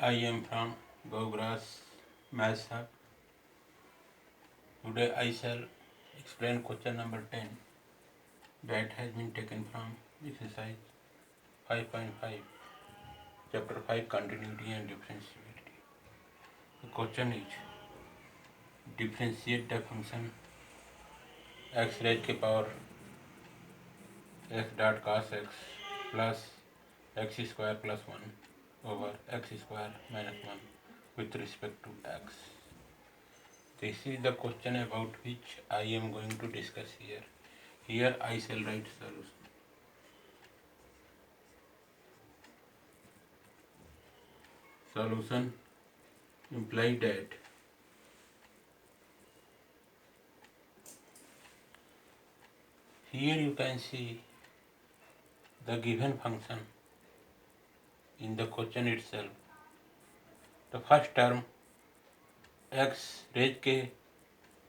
I am from Gogras Maths. Today I shall explain question number 10 that has been taken from exercise 5.5, chapter 5, continuity and differentiability. The question is differentiate the function x raised to power x dot cos x plus x square plus 1 over x square minus 1 with respect to x. This is the question about which I am going to discuss here. Here I shall write solution. Solution imply that here you can see the given function in the question itself. The first term x raised to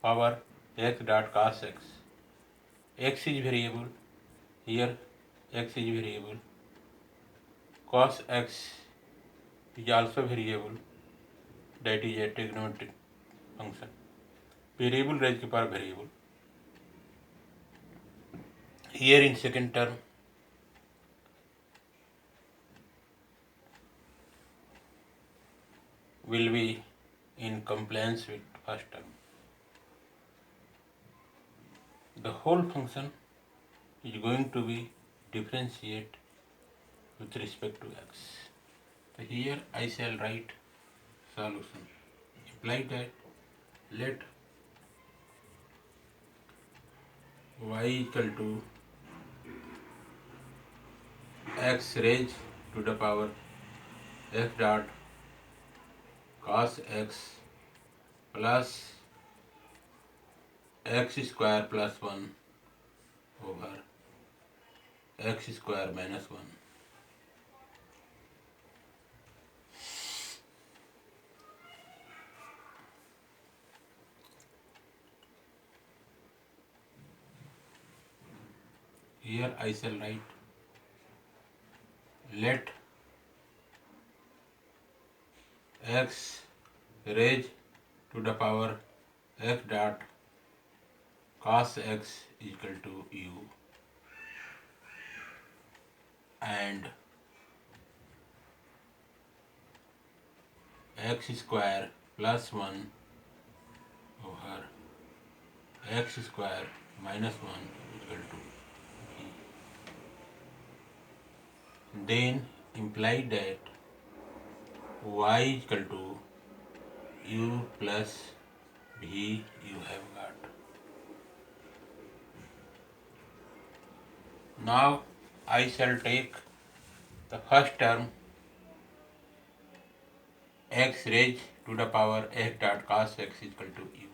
power x dot cos x. X is variable. Here x is variable. Cos x is also variable. That is a trigonometric function. Variable raised to power variable. Here in second term will be in compliance with first term. The whole function is going to be differentiate with respect to x. So here I shall write solution. Imply that let y equal to x raised to the power x dot cos x plus x square plus 1 over x square minus 1. Here I shall write let x raised to the power x dot cos x equal to u and x square plus 1 over x square minus 1 equal to v. Then imply that y equal to u plus v you have got. Now I shall take the first term x raised to the power x dot cos x equal to u.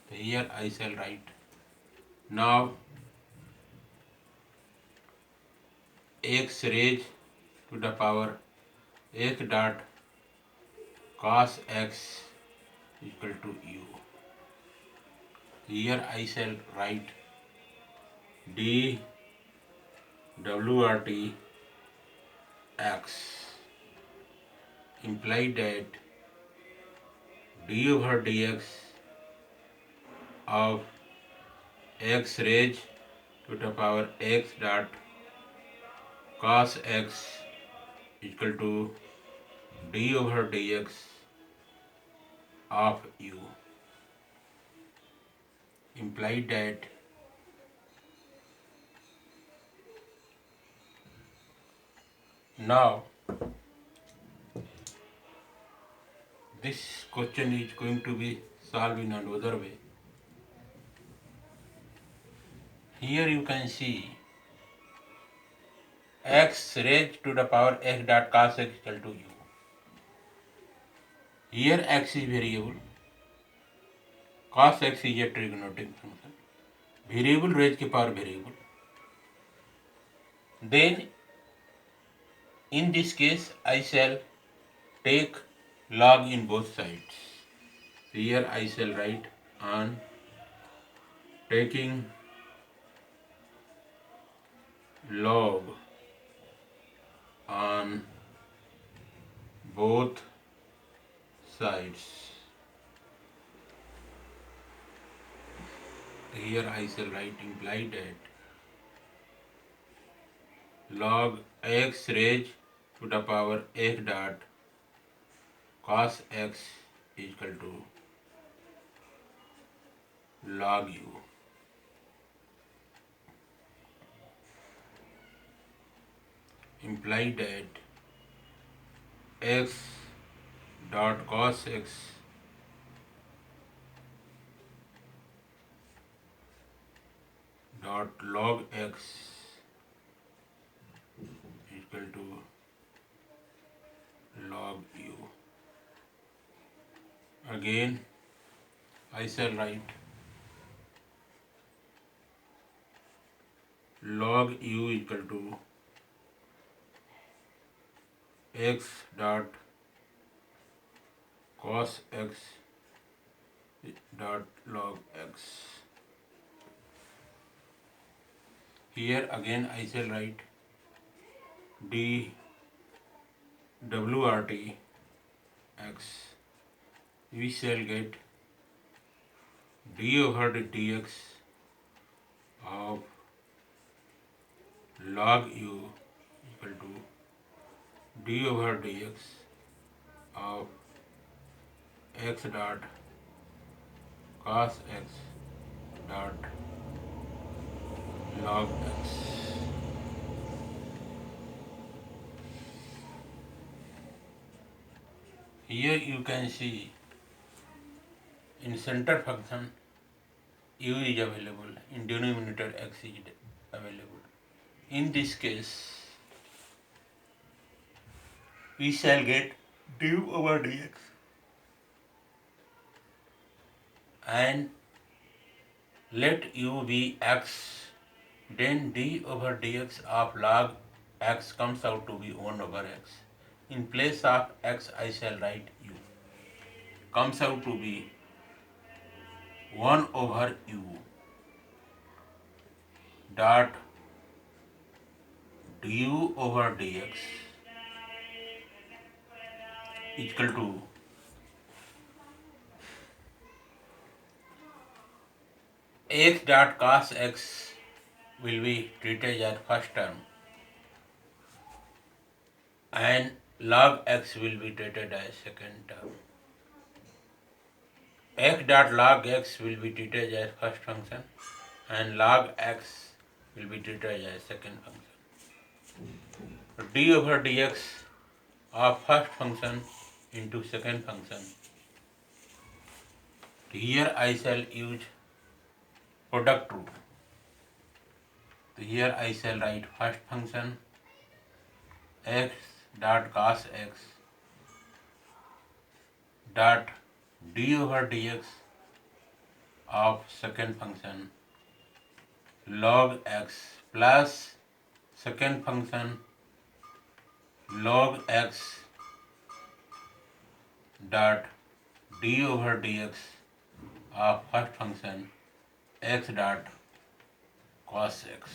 So here I shall write now x raised to the power x dot cos x equal to u. Here I shall write d wrt x. Imply that d over dx of x raised to the power x dot cos x equal to d over dx of u. Imply that now this question is going to be solved in another way. Here you can see x raised to the power x dot cos x equal to u. Here x is variable, cos x is a trigonometric function, variable raised to power variable. Then in this case I shall take log in both sides. Here I shall write on taking log on both sides. Here I shall write implied that log x raised to the power x dot cos x is equal to log u. Implied that x dot cos x dot log x is equal to log u. Again I shall write log u equal to x dot cos x dot log x. Here again I shall write d wrt x. We shall get d over dx of log u equal to d over dx of x dot cos x dot log x. Here you can see in center function u is available, in denominator x is available. In this case we shall get d over dx and let u be x, then d over dx of log x comes out to be 1 over x. In place of x I shall write u. Comes out to be 1 over u dot du over dx equal to x dot cos x will be treated as first term and log x will be treated as second term. X dot log x will be treated as first function and log x will be treated as second function. D over dx of first function into second function. Here I shall use product rule. Here I shall write first function x dot cos x dot d over dx of second function log x plus second function log x dot d over dx of first function x dot cos x.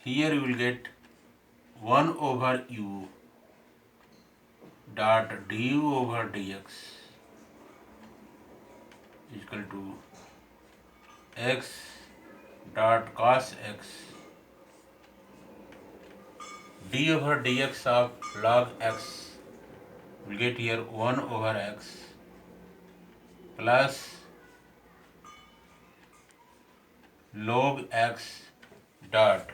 Here you will get 1 over u dot du over dx is equal to x dot cos x d over dx of log x. We get here 1 over x plus log x dot.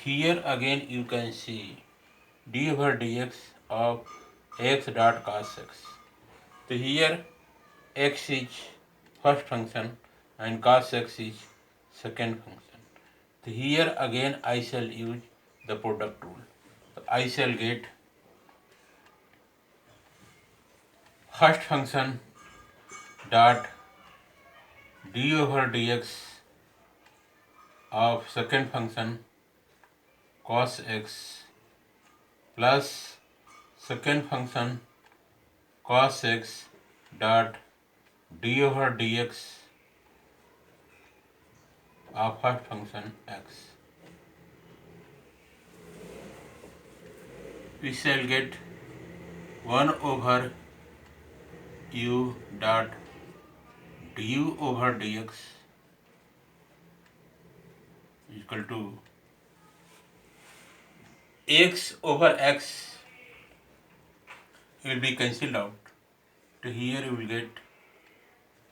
Here again you can see d over dx of x dot cos x. So here x is first function and cos x is second function. So here again I shall use the product rule. So I shall get first function dot d over dx of second function cos x plus second function cos x dot d over dx of first function x. we shall get 1 over u dot du over dx is equal to x over x will be cancelled out. So here you will get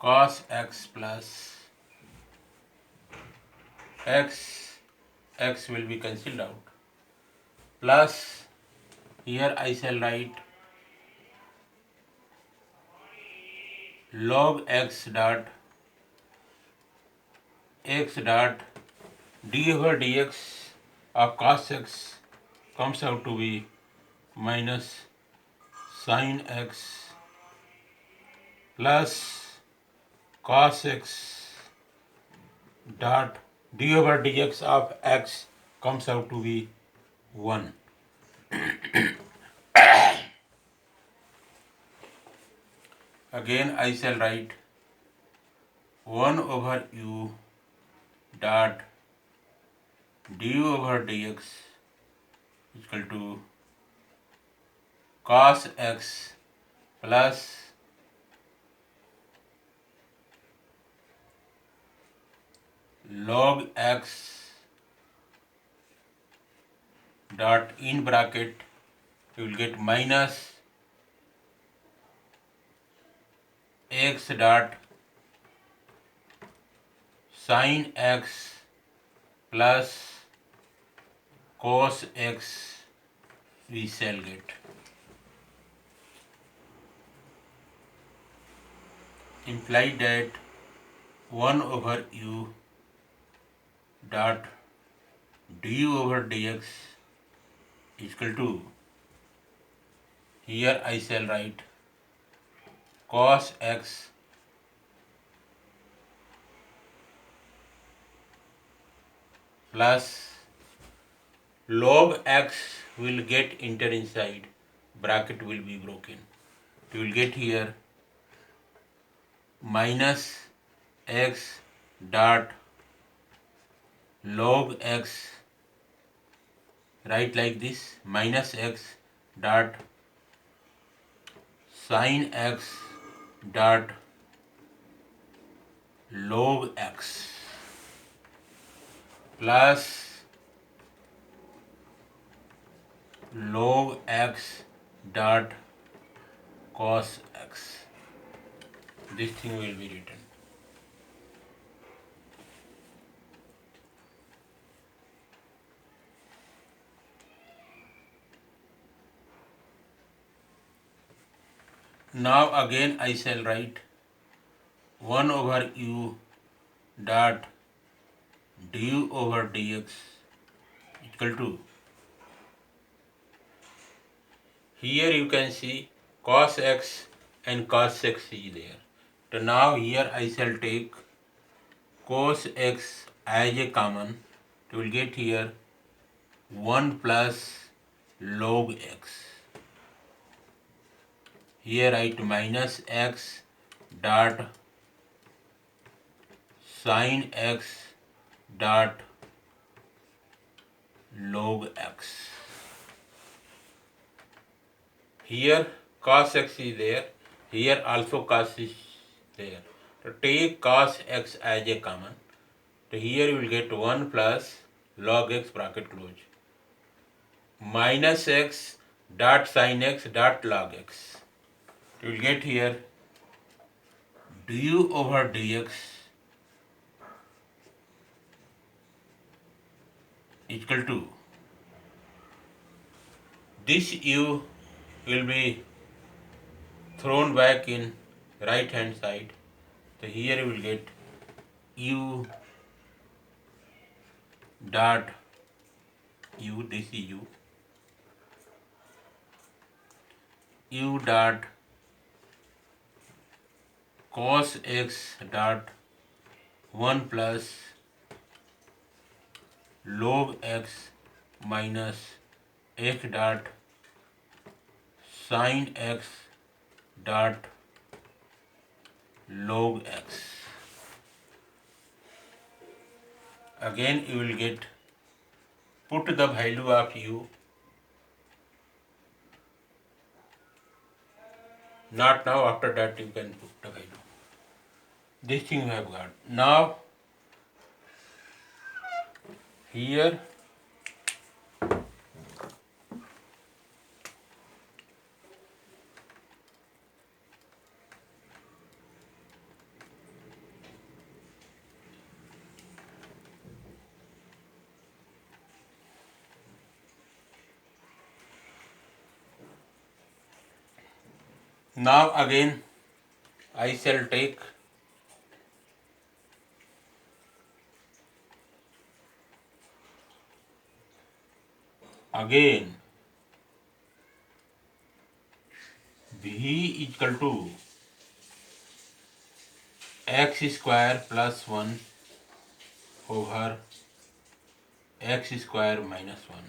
cos x plus x will be cancelled out, plus here I shall write log x dot d over dx of cos x comes out to be minus sin x plus cos x dot d over dx of x comes out to be 1. Again I shall write 1 over u dot du over dx is equal to cos x plus log x dot in bracket you will get minus x dot sin x plus cos x we shall get. Implied that 1 over u dot du over dx is equal to, here I shall write cos x plus log x will get enter inside, bracket will be broken. You will get here minus x dot log x, write like this, minus x dot sin x dot log x plus log x dot cos x. This thing will be written. Now again I shall write 1 over u dot du over dx equal to, here you can see cos x and cos x is there. So now here I shall take cos x as a common. You will get here 1 plus log x. Here write minus x dot sin x dot log x. Here cos x is there, here also cos is there. So take cos x as a common. So here you will get 1 plus log x bracket close minus x dot sin x dot log x. You will get here du over dx equal to, this u will be thrown back in right hand side. So here you will get u dot u, this is u dot cos x dot 1 plus log x minus x dot sin x dot log x. Again you will get, put the value of u Not now, after that you can put the value. This thing we have got. Now here now again I shall take again v equal to x square plus 1 over x square minus 1.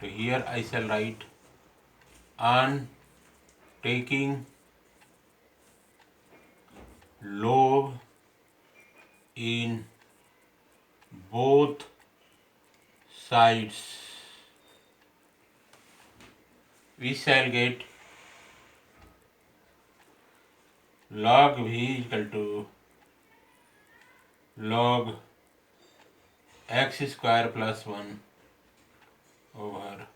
So here I shall write on taking log in both sides, we shall get log v equal to log x square plus 1 over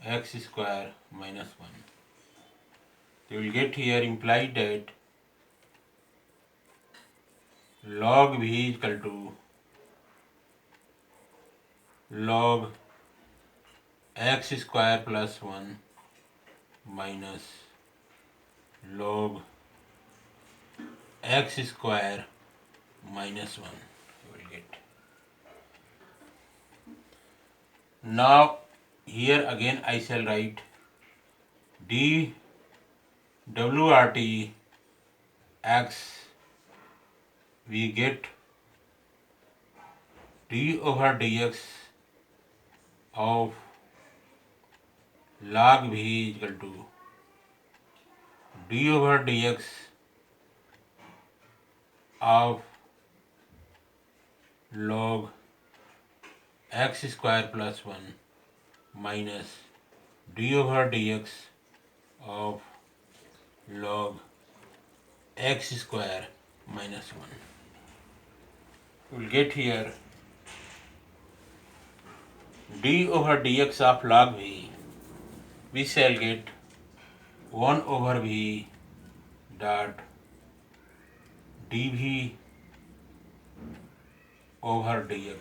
x square minus 1. You will get here implied that log v equal to log x square plus 1 minus log x square minus 1. You will get. Now here again I shall write dwrt x, we get d over dx of log v equal to d over dx of log x square plus 1 minus d over dx of log x square minus 1. We will get here d over dx of log v, we shall get 1 over v dot dv over dx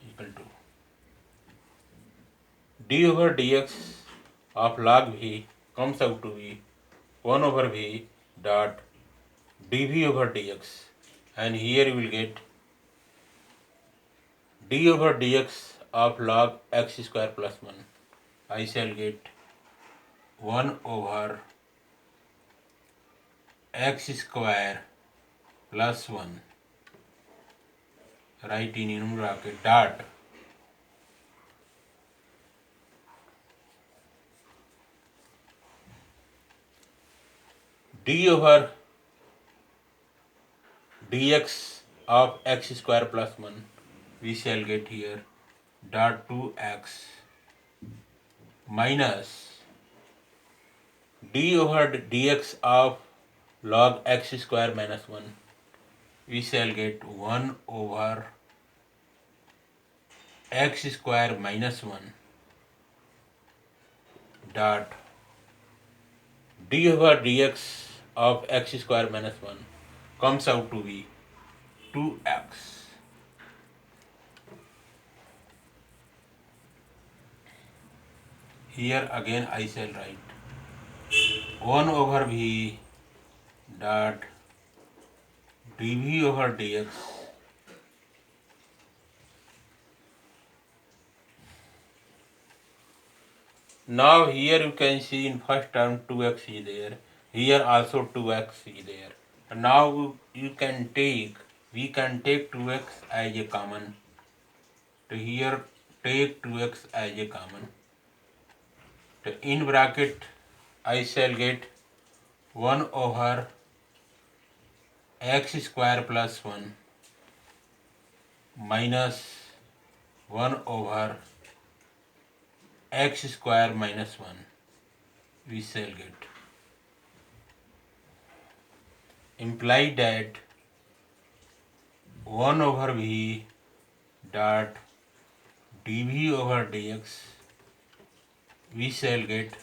equal to d over dx of log v comes out to be 1 over v dot dv over dx, and here you will get d over dx of log x square plus 1. I shall get 1 over x square plus 1, write in inverted bracket dot d over dx of x square plus 1, we shall get here dot 2x minus d over dx of log x square minus 1, we shall get 1 over x square minus 1 dot d over dx of x square minus 1 comes out to be 2x. Here again I shall write 1 over v dot dv over dx Now here you can see in first term 2x is there, here also 2x is there. And now we can take 2x as a common. So here take 2x as a common. So in bracket I shall get 1 over x square plus 1 minus 1 over x square minus 1 we shall get. Imply that 1 over v dot dv over dx we shall get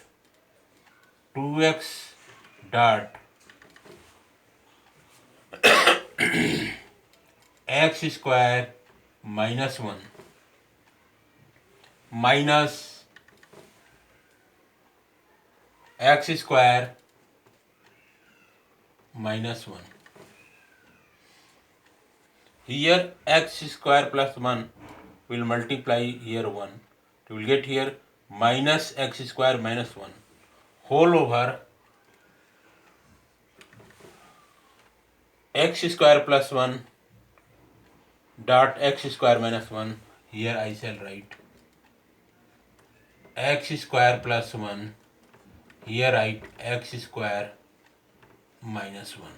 2x dot x square minus 1 minus x square minus 1. Here x square plus 1 will multiply here 1. You will get here minus x square minus 1 whole over x square plus 1 dot x square minus 1. Here I shall write x square plus 1. Here write x square minus 1.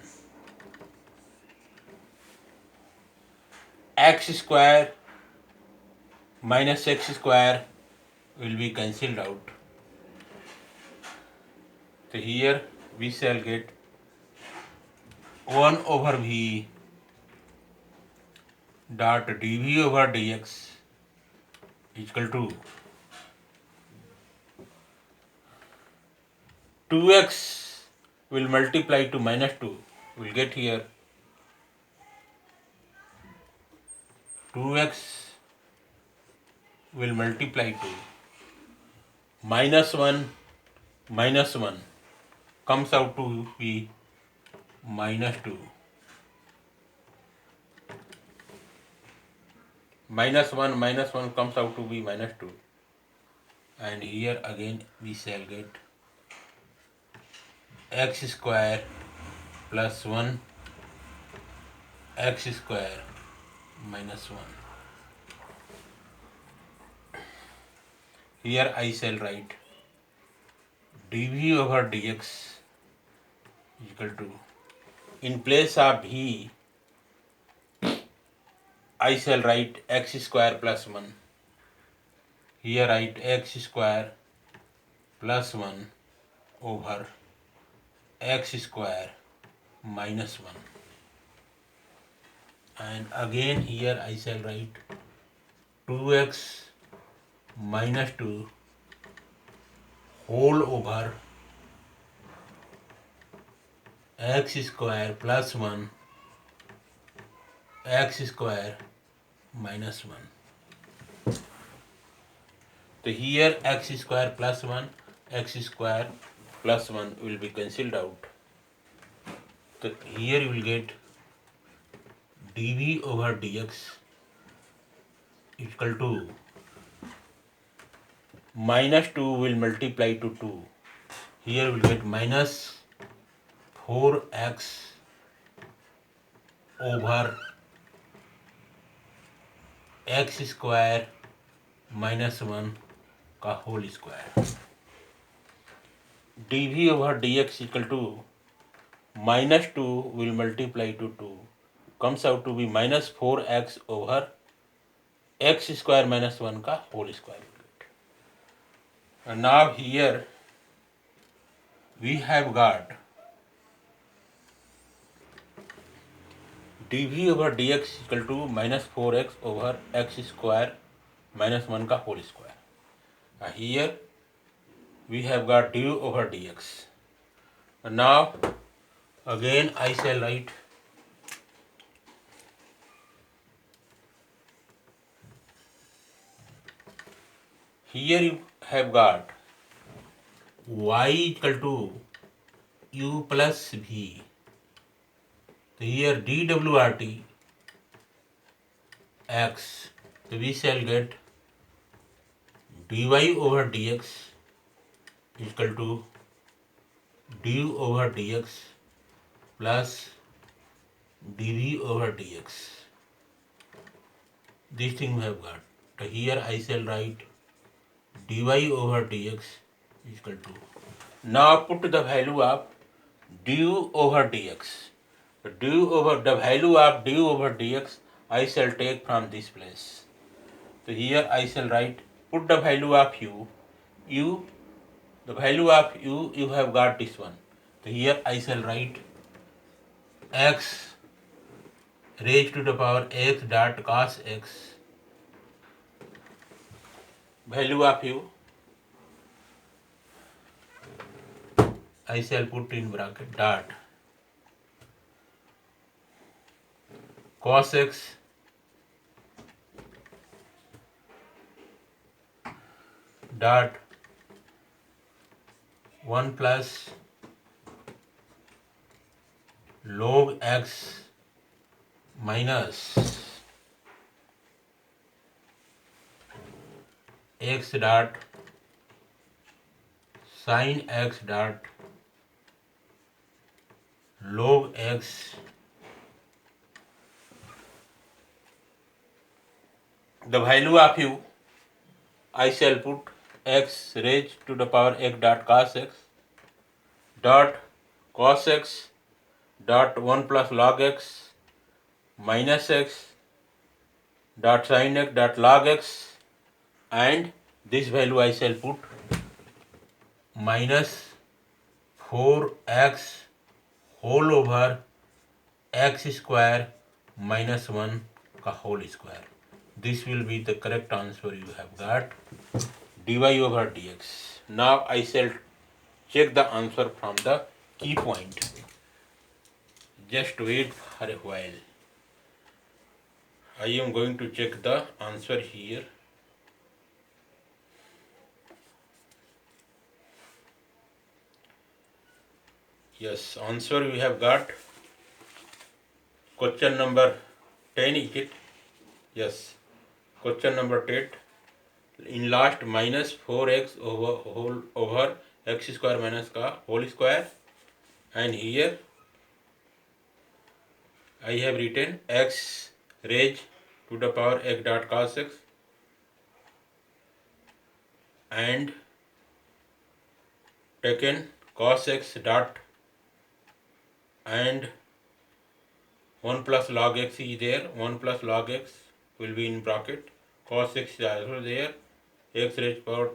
X square minus x square will be cancelled out. So here we shall get 1 over v dot dv over dx is equal to 2x will multiply to minus 2. We will get here 2x will multiply to minus 1 comes out to be minus 2. Minus 1 comes out to be minus 2. And here again we shall get x square plus 1 x square minus 1. Here I shall write dv over dx equal to, in place of v I shall write x square plus 1. Here write x square plus 1 over x square minus 1. And again here I shall write 2x minus 2 whole over x square plus 1 x square minus 1. So here x square plus 1 x square plus 1 will be cancelled out. So here you will get dv over dx equal to minus 2 will multiply to 2. Here we will get minus 4x over x square minus 1 का whole square. dv over dx equal to minus 2 will multiply to 2 comes out to be minus 4x over x square minus 1 का whole square. And now here we have got dv over dx equal to minus 4x over x square minus 1 का whole square. Here we have got du over dx. And now again I shall write here you have got y equal to u plus v. So here dwrt x, so we shall get dy over dx equal to du over dx plus dv over dx. This thing we have got. So here I shall write dy over dx is equal to. Now put the value of du over dx. The value of du over dx I shall take from this place. So here I shall write, put the value of u. u, the value of u, you have got this one. So here I shall write x raised to the power x dot cos x, value of u I shall put in bracket dot cos x dot 1 plus log x minus x dot sin x dot log x the value of u I shall put x raised to the power x dot cos x dot cos x dot 1 plus log x minus x dot sin x dot log x, and this value I shall put minus 4x whole over x square minus 1 का whole square. This will be the correct answer you have got, dy over dx. Now I shall check the answer from the key point. Just wait for a while. I am going to check the answer here. Yes, answer we have got. Question number 10 is it? Yes. Question number 10. In last minus 4x over x square minus का whole square, and here I have written x raised to the power x dot cos x and taken cos x dot and 1 plus log x is there, 1 plus log x will be in bracket, cos x is also there, x raised to power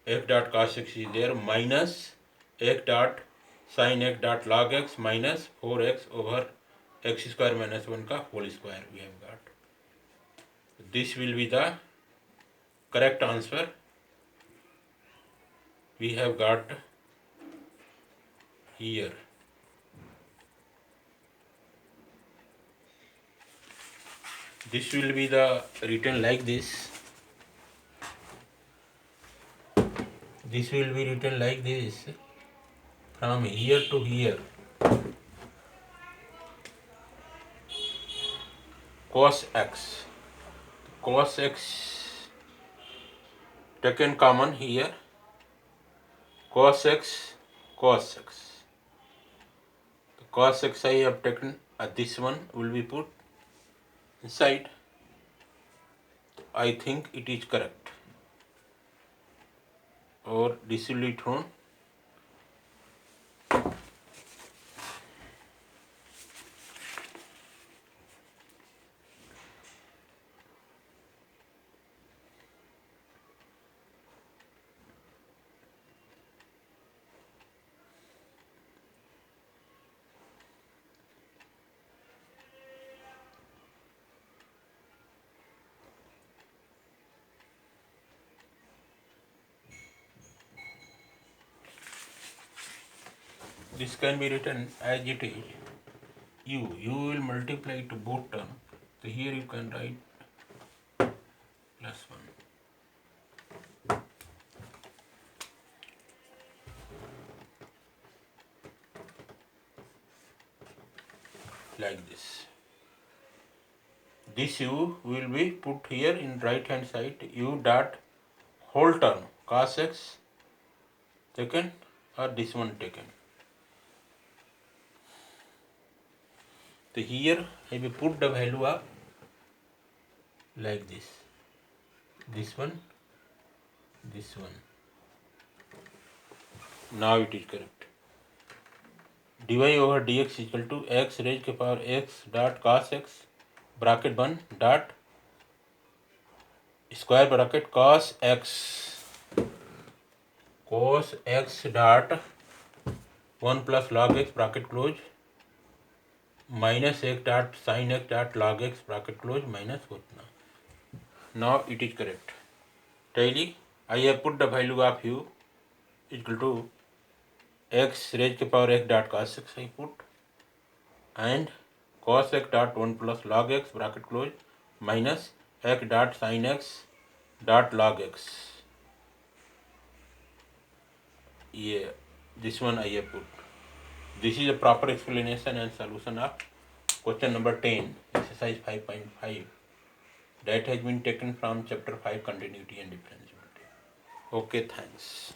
x dot cos x is there, minus x dot sin x dot log x minus 4x over x square minus 1 का whole square we have got. This will be the correct answer we have got here. This will be the written like this. This will be written like this from here to here. Cos x taken common here, cos x. The cos x I have taken, this one will be put inside. I think it is correct, or this will be thrown. This can be written as it is. U will multiply to both terms. So here you can write plus 1. Like this. This u will be put here in right hand side, u dot whole term cos x taken, or this one taken. So here I will put the value of like this. This one. Now it is correct. dy over dx is equal to x raised to power x dot cos x bracket 1 dot square bracket cos x cos x dot 1 plus log x bracket close minus x dot sin x dot log x bracket close minus उतना. Now it is correct. Daily I have put the value of u equal to x raised to power x dot cos x I put, and cos x dot 1 plus log x bracket close minus x dot sin x dot log x. Yeah, this one I have put. This is a proper explanation and solution of question number 10, exercise 5.5, that has been taken from chapter 5, continuity and differentiability. Okay, thanks.